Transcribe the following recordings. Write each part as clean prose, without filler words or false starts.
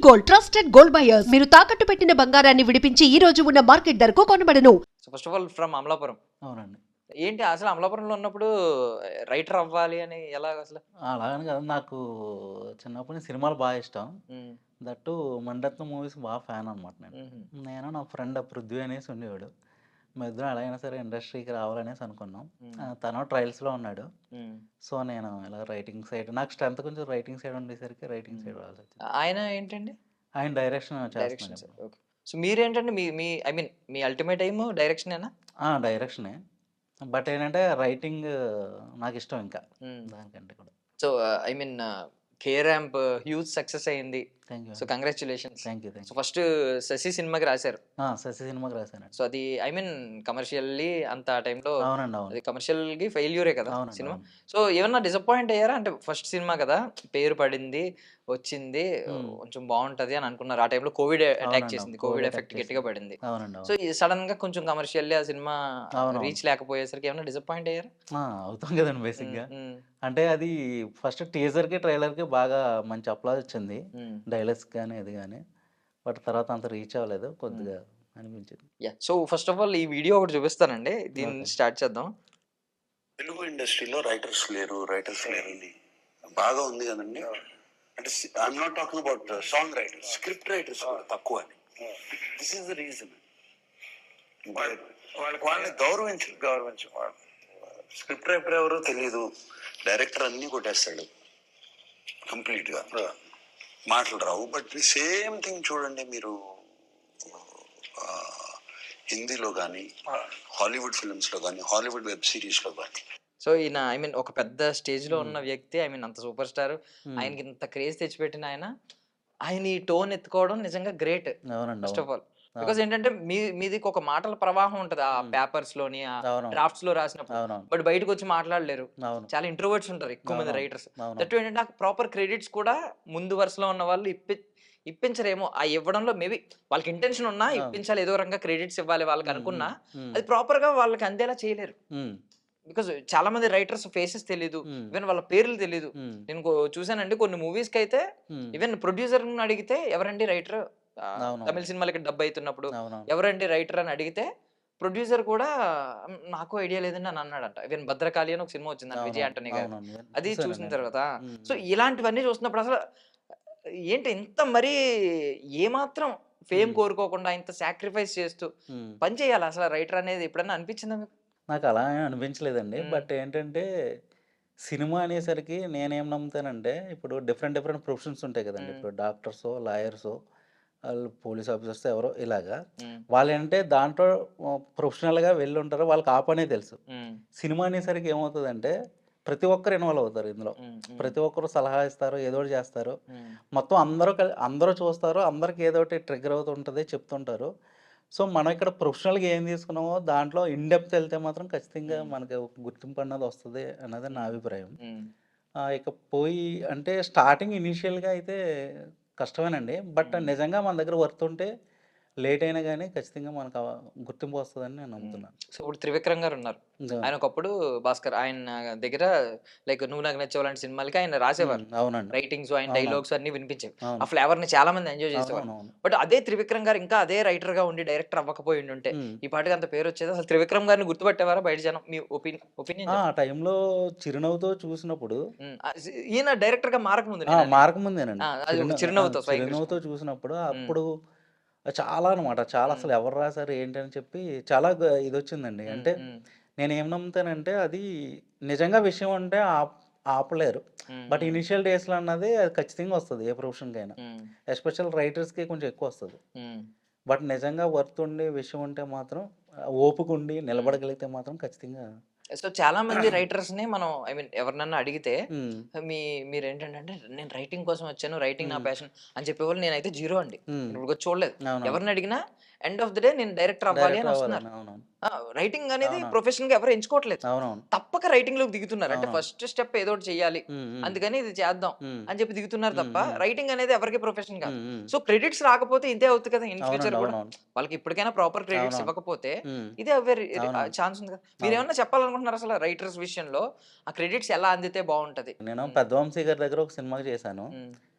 Gold, trusted gold buyers. మీరు తాకట్టు పెట్టిన బంగారాన్ని విడిపించి ఈ రోజు ఉన్న మార్కెట్ ధరకు కొనబడను. So first of all from Amalapuram. అవునండి. ఏంటి అసలు అమలాపురంలో ఉన్నప్పుడు రైటర్ అవ్వాలి అని ఎలా అసలు? అలాగని కాదు. నాకు చిన్నప్పటి నుంచి సినిమాలు బాగా ఇష్టం. హ్మ్. దట్టు మణిరత్నం మూవీస్ బాగా ఫ్యాన్ అనమాట నేను. హుహు. నేను నా ఫ్రెండ్ పృథ్వీ అనేసి ఉండేవాడు. మేమిద్దరం ఎలాగైనా సరే ఇండస్ట్రీకి రావాలనేసి అనుకున్నాం. తను ట్రయల్స్‌లో ఉన్నాడు. హ్మ్. సో, నేను ఇలా రైటింగ్ సైడ్ నాకు స్ట్రెంత్ కొంచెం రైటింగ్ సైడ్ ఉండేసరికి రైటింగ్ సైడ్ వెళ్ళాల్సొచ్చింది. ఆయన ఏంటండి? ఆయన డైరెక్షన్ డైరెక్షన్ చేస్తున్నాడు సార్. ఇప్పుడు. ఓకే. సో మీరేంటండి మీ మీ ఐ మీన్ మీ అల్టిమేట్ ఎయిమ్ డైరెక్షనేనా? డైరెక్షనే. బట్ ఏంటంటే రైటింగ్ నాకిష్టం ఇంకా హ్మ్. దానికంటే కూడా. So I mean K ramp huge success అయింది. Thank you. So congratulations. Thank you. So first Sashi సినిమాకి రాశారు. శశి సినిమాకి రాశానండి. సో అది ఐ మీన్ కమర్షియల్లీ అంత ఆ టైంలో అవునండి. అవును. అది కమర్షియల్‌కి ఫెయిల్యూరే కదా అవునండి. సినిమా. అవును. సో ఏమన్నా డిసప్పాయింట్ అయ్యారా? అంటే ఫస్ట్ సినిమా కదా, పేరు పడింది, వచ్చింది, కొంచెం బావుంటది అని అనుకున్నారు. ఆ టైంలో కోవిడ్ అటాక్ అవునండి. చేసింది. అవును. కోవిడ్ కోవిడ్ ఎఫెక్ట్ అటాక్ గట్టిగా పడింది. అవునండి. సో అవును. ఈ సడెన్‌గా కొంచెం కమర్షియల్లీ ఆ సినిమా అవునవును. రీచ్ లేకపోయేసరికి ఏమన్నా డిసప్పాయింట్ అయ్యారా? అవుతాం కదండి హ్మ్. బేసిక్‌గా. హ్మ్. అంటే అది ఫస్ట్ టీజర్‌కి, ట్రైలర్‌కి బాగా మంచి అప్లాజ్ వచ్చింది. హ్మ్. డైలాగ్స్ గాని, అది గాని. బట్ తర్వాత అంత రీచ్ అవ్వలేదు. హ్మ్. కొద్దిగా అనిపించింది. Yeah! So first of all ఈ వీడియో ఒకటి చూపిస్తానండి. దీన్ని ఓకే. స్టార్ట్ చేద్దాం. తెలుగు ఇండస్ట్రీలో రైటర్స్ లేరని బాగా ఉంది కదండి. అంటే I'm not talking about song writers, script writers కూడా తక్కువ అని. This is the reason. వాళ్ళని గౌరవించు. స్క్రిప్ట్ రైటర్ ఎవరో తెలియదు, డైరెక్టర్ అన్ని కొట్టేస్తాడు కంప్లీట్ గా, మాటలు రావు. బట్ సేమ్ థింగ్ చూడండి మీరు ఆ, హిందీలో కానీ, హాలీవుడ్ ఫిల్మ్స్ లో కానీ, హాలీవుడ్ వెబ్ సిరీస్ లో కానీ. సో ఈయన ఐ మీన్ ఒక పెద్ద స్టేజ్‌లో ఉన్న వ్యక్తి. ఐ మీన్ అంత సూపర్ స్టార్. ఆయనకి ఇంత క్రేజ్ తెచ్చిపెట్టిన ఆయన ఈ టోన్ ఎత్తుకోవడం నిజంగా గ్రేట్. అవునండి. ఫస్ట్ అవును. Of all. బికాజ్ ఏంటంటే మీది ఒక మాటల ప్రవాహం ఉంటది. ఆ పేపర్స్‌లోని, ఆ అవునవును. డ్రాఫ్ట్స్‌లో రాసినప్పుడు. అవునవును. బట్ బయటకొచ్చి మాట్లాడలేరు. అవును. చాలా ఇంట్రోవర్ట్స్ ఉంటారు ఎక్కువ మంది అవునవును. రైటర్స్. అవును. దట్ ఏంటంటే ఆ ప్రాపర్ క్రెడిట్స్ కూడా ముందు వరుసలో ఉన్న వాళ్ళు ఇప్పించరేమో. ఆ ఇవ్వడంలో మేబీ వాళ్ళకి ఇంటెన్షన్ ఉన్నా అవును. ఇప్పించాలి, ఏదో రకంగా క్రెడిట్స్ ఇవ్వాలి వాళ్ళకి అనుకున్నా, హ్మ్. అది ప్రాపర్‌గా వాళ్ళకి అందేలా చేయలేరు. హ్మ్. బికాజ్ చాలా మంది రైటర్స్ ఫేసెస్ తెలీదు. హ్మ్. ఈవెన్ వాళ్ళ పేర్లు తెలీదు. హ్మ్. నేను చూసానండి కొన్ని మూవీస్‌కి అయితే హ్మ్. ఈవెన్ ప్రొడ్యూసర్‌ని అడిగితే ఎవరండి రైటర్, అవునవును. తమిళ సినిమాలకి డబ్ అయితున్నప్పుడు అవునవును. ఎవరండి రైటర్ అని అడిగితే ప్రొడ్యూసర్ కూడా నాకు ఐడియా లేదండి అని అన్నాడంట. ఈవెన్ భద్రకాళి అని ఒక సినిమా వచ్చిందండి విజయ్ అవునవును. ఆంటోనీ గారిది. అవునవును. అది చూసాను చూసిన నేను కూడా. తర్వాత సో హ్మ్. ఇలాంటివన్నీ చూస్తున్నప్పుడు అసలు ఏంటి ఇంత మరీ ఏమాత్రం ఫేమ్ కోరుకోకుండా ఇంత సాక్రిఫైస్ చేస్తూ హ్మ్. పని చేయాలా అసలు రైటర్ అనేది ఎప్పుడన్నా అనిపించిందా మీకు? నాకు అలా ఏం అనిపించలేదండి. హ్మ్. బట్ ఏంటంటే, సినిమా అనేసరికి నేనేం నమ్ముతానంటే, ఇప్పుడు డిఫరెంట్ డిఫరెంట్ ప్రొఫెషన్స్ ఉంటాయి కదండీ. హ్మ్. ఇప్పుడు డాక్టర్సో, లాయర్సో, ఆళ్ళు పోలీస్ ఆఫీసర్స్ ఎవరో ఇలాగా. హ్మ్. వాళ్ళేంటే దాంట్లో ప్రొఫెషనల్‌గా వెళ్ళుంటారు. వాళ్ళకి ఆ పనే తెలుసు. హ్మ్. సినిమా అనేసరికి ఏమవుతదంటే, ప్రతి ఒక్కరు ఇన్వాల్వ్ అవుతారు ఇందులో. హ్మ్. హ్మ్. ప్రతి ఒక్కరు సలహా ఇస్తారు, ఏదో ఒకటి చేస్తారు. హ్మ్. మొత్తం అందరూ చూస్తారు. అందరికి ఏదో ఒకటి ట్రిగ్గర్ అవుతుంటది, చెప్తుంటారు. సో, మనం ఇక్కడ ప్రొఫెషనల్‌గా ఏం తీసుకున్నామో దాంట్లో ఇన్ డెప్త్ ఎళ్తే మాత్రం ఖచ్చితంగా హ్మ్. మనకి ఒక గుర్తింపు అన్నది వస్తది అన్నది నా హ్మ్. అభిప్రాయం. హ్మ్. ఇక పోయి అంటే స్టార్టింగ్ ఇనీషియల్‌గా అయితే కష్టమేనండి. బట్ హ్మ్. నిజంగా మన దగ్గర వర్త్ ఉంటే లేట్ అయినా గానీ ఖచ్చితంగా మనకు గుర్తింపు వస్తదని నేను హ్మ్. నమ్ముతున్నాను. సో, ఇప్పుడు త్రివిక్రమ్ గారున్నారు. నిజమే. ఆయన ఒకప్పుడు 'భాస్కర్' ఆయన దగ్గర లైక్ 'నువ్వు నాకు నచ్చావు' లాంటి సినిమాలకి ఆయన రాసేవారు. అవునండి. రైటింగ్స్, ఆయన అవునవును. డైలాగ్స్ అన్నీ వినిపించేవి. ఆ అవును. ఫ్లేవర్‌ని చాలా మంది ఎంజాయ్ చేసేవాళ్ళు. అవునవునవును. బట్ అదే త్రివిక్రమ్ గారు ఇంకా అదే రైటర్‌గా ఉండి డైరెక్టర్ అవ్వకపోయిండుంటే హ్మ్. ఈ పాటికి అంత పేరొచ్చేదా? అసలు త్రివిక్రమ్ గారిని గుర్తుపట్టేవారా బయట జనం? మీ ఒపీనియన్ ఆ చెప్పండి. టైంలో 'చిరునవ్వుతో' చూసినప్పుడు హ్మ్. ఈయన డైరెక్టర్‌గా మారకముందు నేననేది. మారకముందేనండి. అది ఒక 'చిరునవ్వుతో' స్వయం కృష్ణ. 'చిరునవ్వుతో' చూసినప్పుడు హ్మ్. అప్పుడు చాలా అనమాట. చాలా హ్మ్. అసలు ఎవరు రాసారు ఏంటి అని చెప్పి చాలా ఇదొచ్చిందండి. హ్మ్. అంటే హ్మ్. నేనేం నమ్ముతానంటే అది నిజంగా విషయం అంటే ఆపలేరు. హ్మ్. బట్ హ్మ్. ఇనిషియల్ డేస్‌లో అన్నది అది ఖచ్చితంగా వస్తది ఏ ప్రొఫెషన్‌కైనా. హ్మ్. ఎస్పెషల్ రైటర్స్‌కి కొంచెం ఎక్కువొస్తది. హ్మ్. బట్ నిజంగా వర్త్ ఉండి విషయం ఉంటే మాత్రం ఓపికుండి హ్మ్. నిలబడగలిగితే మాత్రం ఖచ్చితంగా సో చాలా మంది రైటర్స్‌ని మనం ఐ మీన్ ఎవరినన్నా అడిగితే హ్మ్. మీరేంటంటే అంటే నేను రైటింగ్ కోసం వచ్చాను. రైటింగ్ నా హ్మ్. ప్యాషన్ అని చెప్పేవాళ్ళు నేనైతే జీరో అండి. హ్మ్. నేను ఇప్పుడు చూడలేదు. అవునవును. ఎవరిని అడిగినా ఎండ్ ఆఫ్ ది డే నేను డైరెక్టర్ అవ్వాలి అని డైరెక్టర్ వస్తున్నారు. అవ్వాలని. అవునవును. రైటింగ్ అనేది అవునవును. ప్రొఫెషన్‌గా ఎవరు ఎంచుకోవట్లేదు. అవునవును. తప్పక రైటింగ్‌లోకి దిగుతున్నారు. అంటే అవునవును. ఫస్ట్ స్టెప్ ఏదో ఒకటి చేయాలి. హ్మ్. హ్మ్. అందుకని ఇది చేద్దాం హ్మ్. అని చెప్పి దిగుతున్నారు హ్మ్. తప్ప హ్మ్. రైటింగ్ అనేది ఎవరికీ ప్రొఫెషన్ కాదు. హ్మ్. హ్మ్. సో క్రెడిట్స్ రాకపోతే ఇంతే అవుతుంది కదా ఇన్ ఫ్యూచర్ అవునండి. కూడా. అవునవును. వాళ్ళకి ఇప్పటికైనా ప్రాపర్ క్రెడిట్స్ అవునవును. ఇవ్వకపోతే హ్మ్. ఇదే అవ్వే అవునవును. ఛాన్స్ ఉంది కదా. అవును. మీరేమన్నా చెప్పాలనుకుంటున్నారా అసలు రైటర్స్ విషయంలో ఆ క్రెడిట్స్ ఎలా అందితే బావుంటది? నేను హ్మ్. 'పెద్దవంశీ' గారి దగ్గర ఒక సినిమా చేశాను. హ్మ్.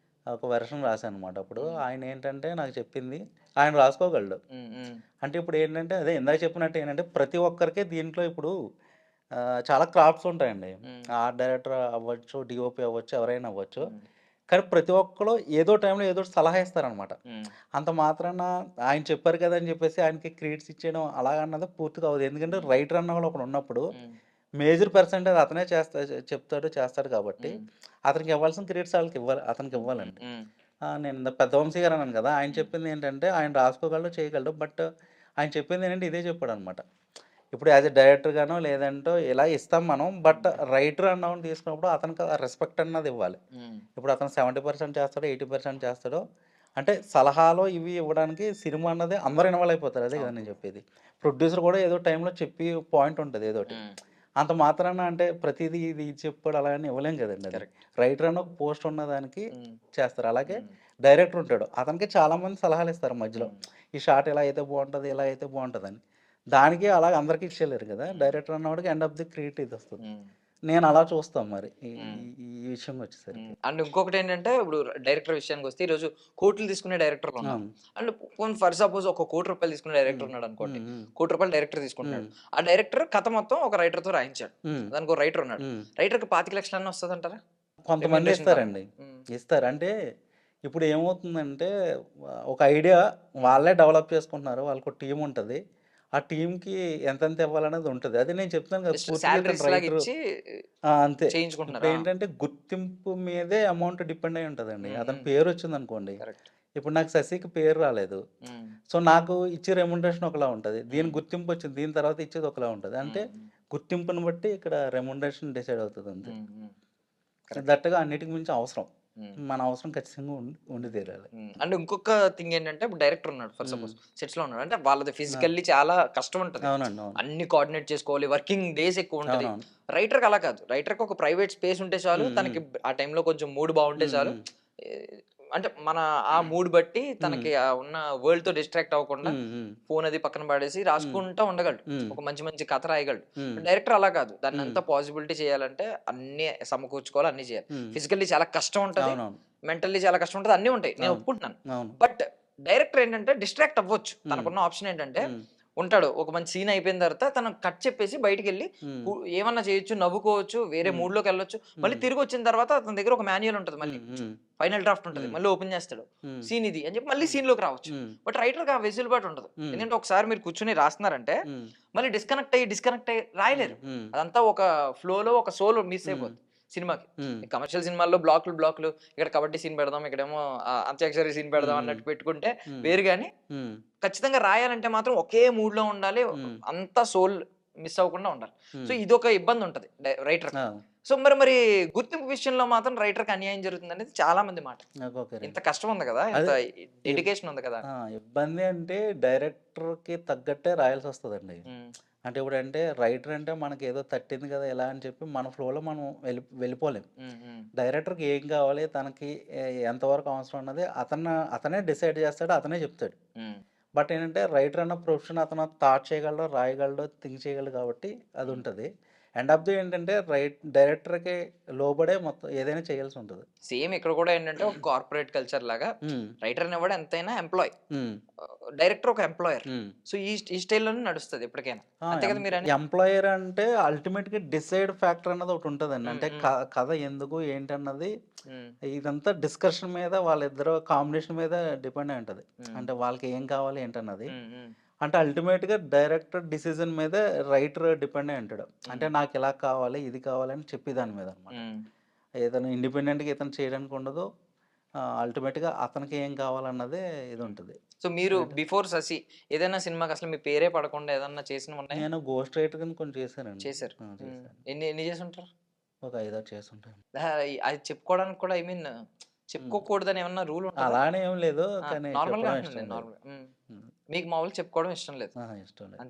ఒక వెర్షన్ రాశాను అనమాట. అప్పుడు ఆయన ఏంటంటే నాకు చెప్పింది ఆయన రాసుకోగలడు. అంటే ఇప్పుడు ఏంటంటే అదే ఇందాక చెప్పినట్టు ఏంటంటే ప్రతి ఒక్కరికి దీంట్లో ఇప్పుడు చాలా క్రాఫ్ట్స్ ఉంటాయండి. ఆర్ట్ డైరెక్టర్ అవ్వచ్చు, డిఓపి అవ్వచ్చు, ఎవరైనా అవ్వచ్చు. కానీ ప్రతి ఒక్కరు ఏదో టైంలో ఏదో ఒకటి సలహా ఇస్తారనమాట. అంత మాత్రాన ఆయన చెప్పారు కదా అని చెప్పేసి ఆయనకి క్రెడిట్స్ ఇచ్చేయడం అలాగన్నది పూర్తిగా అవ్వదు. ఎందుకంటే రైటర్ అన్నవాడు ఒకడు ఉన్నప్పుడు మేజర్ పర్సెంటేజ్ అతనే చెప్తాడు చేస్తాడు కాబట్టి అతనికి ఇవ్వాల్సిన క్రెడిట్స్ అతనికి ఇవ్వాలండి. నేను ఇందాక పెద్దవంశీ గారు అన్నాను కదా, ఆయన చెప్పింది ఏంటంటే ఆయన రాసుకోగలడు, చేయగలడు. బట్ ఆయన చెప్పింది ఏంటంటే ఇదే చెప్పాడు అనమాట. ఇప్పుడు యాజ్ ఎ డైరెక్టర్ గానో లేదంటో ఇలా ఇస్తాం మనం. బట్ రైటర్ అన్నవాడిని తీసుకున్నప్పుడు అతనికి ఆ రెస్పెక్ట్ అన్నది ఇవ్వాలి. ఇప్పుడు అతను 70% చేస్తాడో 80% చేస్తాడో అంటే సలహాలు ఇవి ఇవ్వడానికి సినిమా అన్నది అందరూ ఇన్వాల్వ్ అయిపోతారు. అదే కదా నేను చెప్పేది. ప్రొడ్యూసర్ కూడా ఏదో టైంలో చెప్పి పాయింట్ ఉంటుంది ఏదోటి. అంత మాత్రాన అంటే ప్రతిదీ ఇది చెప్పాడు అలా అని ఇవ్వలేం కదండి. అది రైటర్ అని ఒక పోస్ట్ ఉన్నదానికి చేస్తారు. అలాగే డైరెక్టర్ ఉంటాడు, అతనికి చాలా మంది సలహాలు ఇస్తారు మధ్యలో. ఈ షాట్ ఇలా అయితే బాగుంటుంది, ఇలా అయితే బాగుంటుంది అని. దానికి అలాగ అందరికీ ఇచ్చేయలేరు కదా. డైరెక్టర్ అన్నవాడికి ఎండ్ ఆఫ్ ది క్రియేట్ ఇది వస్తుంది. నేను అలా చూస్తాం మరి ఈ విషయం వచ్చేసరికి. అండ్ ఇంకొకటి ఏంటంటే ఇప్పుడు డైరెక్టర్ విషయానికి వస్తే ఈరోజు కోట్లు తీసుకునే డైరెక్టర్లు ఉన్నారు. అండ్ ఫర్ సపోజ్ ఒక ₹1,00,00,000 తీసుకునే డైరెక్టర్ ఉన్నాడు అనుకోండి, ₹1,00,00,000 డైరెక్టర్ తీసుకుంటున్నాడు. ఆ డైరెక్టర్ కథ మొత్తం ఒక రైటర్ తో రాయించాడు. దానికి ఒక రైటర్ ఉన్నాడు. రైటర్ కి 25,00,000 అన్న వస్తుంది అంటారా? కొంతమంది ఇస్తారండి, ఇస్తారు. అంటే ఇప్పుడు ఏమవుతుందంటే ఒక ఐడియా వాళ్ళే డెవలప్ చేసుకుంటున్నారు, వాళ్ళకు టీం ఉంటుంది. ఆ టీంకి ఎంతెంత ఇవ్వాలనేది ఉంటుంది. అది నేను చెప్తాను కదా, అంతే. ఇప్పుడు ఏంటంటే గుర్తింపు మీదే అమౌంట్ డిపెండ్ అయి ఉంటుందండి. అతని పేరు వచ్చింది అనుకోండి, ఇప్పుడు నాకు శశికి పేరు రాలేదు, సో నాకు ఇచ్చే రెమ్యునరేషన్ ఒకలా ఉంటుంది. దీని గుర్తింపు వచ్చింది, దీని తర్వాత ఇచ్చేది ఒకలా ఉంటుంది. అంటే గుర్తింపుని బట్టి ఇక్కడ రెమ్యునరేషన్ డిసైడ్ అవుతుంది అంతే. దట్టగా అన్నిటికి మించి అవసరం, మన అవసరం ఖచ్చితంగా ఉండి తీరాలి. అండ్ ఇంకొక థింగ్ ఏంటంటే ఇప్పుడు డైరెక్టర్ ఉన్నాడు, ఫర్ సపోజ్ సెట్స్ లో ఉన్నాడు అంటే వాళ్ళది ఫిజికల్లీ చాలా కష్టం ఉంటుంది. అన్ని కోఆర్డినేట్ చేసుకోవాలి, వర్కింగ్ డేస్ ఎక్కువ ఉంటుంది. రైటర్ కి అలా కాదు. రైటర్ కి ఒక ప్రైవేట్ స్పేస్ ఉంటే చాలు, తనకి ఆ టైంలో కొంచెం మూడ్ బాగుంటే చాలు. అంటే మన ఆ మూడ్ బట్టి తనకి ఉన్న వరల్డ్ తో డిస్ట్రాక్ట్ అవ్వకుండా ఫోన్ అది పక్కన పడేసి రాసుకుంటా ఉండగలడు, ఒక మంచి మంచి కథ రాయగలడు. డైరెక్టర్ అలా కాదు. దాన్ని అంతా పాసిబిలిటీ చేయాలంటే అన్ని సమకూర్చుకోవాలి, అన్ని చేయాలి. ఫిజికల్లీ చాలా కష్టం ఉంటది, మెంటల్లీ చాలా కష్టం ఉంటది, అన్ని ఉంటాయి, నేను ఒప్పుకుంటున్నాను. బట్ డైరెక్టర్ ఏంటంటే డిస్ట్రాక్ట్ అవ్వచ్చు. తనకున్న ఆప్షన్ ఏంటంటే ఉంటాడు, ఒక మంచి సీన్ అయిపోయిన తర్వాత తన కట్ చెప్పేసి బయటికి వెళ్ళి ఏమన్నా చేయొచ్చు, నవ్వుకోవచ్చు, వేరే మూడ్ లోకి వెళ్ళొచ్చు. మళ్ళీ తిరిగి వచ్చిన తర్వాత అతని దగ్గర ఒక మాన్యువల్ ఉంటుంది, మళ్ళీ ఫైనల్ డ్రాఫ్ట్ ఉంటుంది, మళ్ళీ ఓపెన్ చేస్తాడు, సీన్ ఇది అని చెప్పి మళ్ళీ సీన్ లోకి రావచ్చు. బట్ రైటర్ కి ఆ వెసులుబాటు ఉండదు. ఎందుకంటే ఒకసారి మీరు కూర్చుని రాస్తున్నారంటే మళ్ళీ డిస్కనెక్ట్ అయ్యి రాయలేరు. అదంతా ఒక ఫ్లోలో ఒక సోల్ మిస్ అయిపోతుంది సినిమాకి. కమర్షియల్ సినిమాల్లో బ్లాక్లు ఇక్కడ కబడ్డీ సీన్ పెడదాం, ఇక్కడేమో అంత్యాక్షరి సీన్ పెడదాం అన్నట్టు పెట్టుకుంటే వేరు. కానీ ఖచ్చితంగా రాయాలంటే మాత్రం ఒకే మూడ్ లో ఉండాలి, అంతా సోల్ మిస్ అవ్వకుండా ఉండాలి. సో ఇది ఒక ఇబ్బంది ఉంటది రైటర్. సో మరి గుర్తింపు విషయంలో మాత్రం రైటర్ కి అన్యాయం జరుగుతుంది అనేది చాలా మంది మాట. ఇంత కష్టం ఉంది కదా, ఇంత డెడికేషన్ ఉంది కదా. ఇబ్బంది అంటే డైరెక్టర్ కి తగ్గట్టే రాయాల్సి వస్తుందండి. అంటే ఇప్పుడు అంటే రైటర్ అంటే మనకి ఏదో తట్టింది కదా ఎలా అని చెప్పి మన ఫ్లోలో మనం వెళ్ళిపోలేం. డైరెక్టర్కి ఏం కావాలి, తనకి ఎంతవరకు అవసరం అన్నది అతనే డిసైడ్ చేస్తాడు, అతనే చెప్తాడు. బట్ ఏంటంటే రైటర్ అన్న ప్రొఫెషన్ అతను థాట్ చేయగలడు, రాయగలడు, థింక్ చేయగలడు కాబట్టి అది ఉంటుంది. ఎండ్ ఆఫ్ ది ఏంటంటే డైరెక్టర్కి లోబడే మొత్తం ఏదైనా చేయాల్సి ఉంటుంది. సేమ్ ఇక్కడ కూడా ఏంటంటే ఒక కార్పొరేట్ కల్చర్ లాగా రైటర్ అనేవాడు ఎంతైనా ఎంప్లాయ్, డైరెక్టర్ ఒక ఎంప్లాయర్. సో ఈ స్టైల్లోనే నడుస్తుంది ఎప్పటికైనా, అంతే కదా. మీరు ఎంప్లాయర్ అంటే అల్టిమేట్ గా డిసైడ్ ఫ్యాక్టర్ అన్నది ఒకటి ఉంటుందండి. అంటే కథ ఎందుకు ఏంటి అన్నది ఇదంతా డిస్కషన్ మీద, వాళ్ళిద్దరు కాంబినేషన్ మీద డిపెండ్ అయి ఉంటది. అంటే వాళ్ళకి ఏం కావాలి ఏంటన్నది. అంటే అల్టిమేట్ గా డైరెక్టర్ డిసిజన్ మీద రైటర్ డిపెండ్ అయి ఉంటాడు. అంటే నాకు ఇలా కావాలి, ఇది కావాలి అని చెప్పి దాని మీద అనమాట. ఏదైనా ఇండిపెండెంట్ గా ఇతను చేయడానికి ఉండదు. అల్టిమేట్ గా అతనికి ఏం కావాలన్నదే ఇది ఉంటుంది. సో మీరు బిఫోర్ శశి ఏదైనా సినిమాకి అసలు మీ పేరే పడకుండా ఏదన్నా చేసిన ఉన్నాయి? నేను గోస్ట్ రైటర్ కింద కొన్ని చేశానండి. చేశారు. ఎన్ని చేసి ఉంటారు? ఒక 5-6 చేస్తుంటాను. అది చెప్పుకోవడానికి కూడా చెప్పుకోకూడదని ఏమన్నా రూల్? అలానే ఏం లేదు, కానీ నార్మల్ గా మీకు మామూలు చెప్పుకోవడం ఇష్టం లేదు ఇష్టం లేదు అంతే.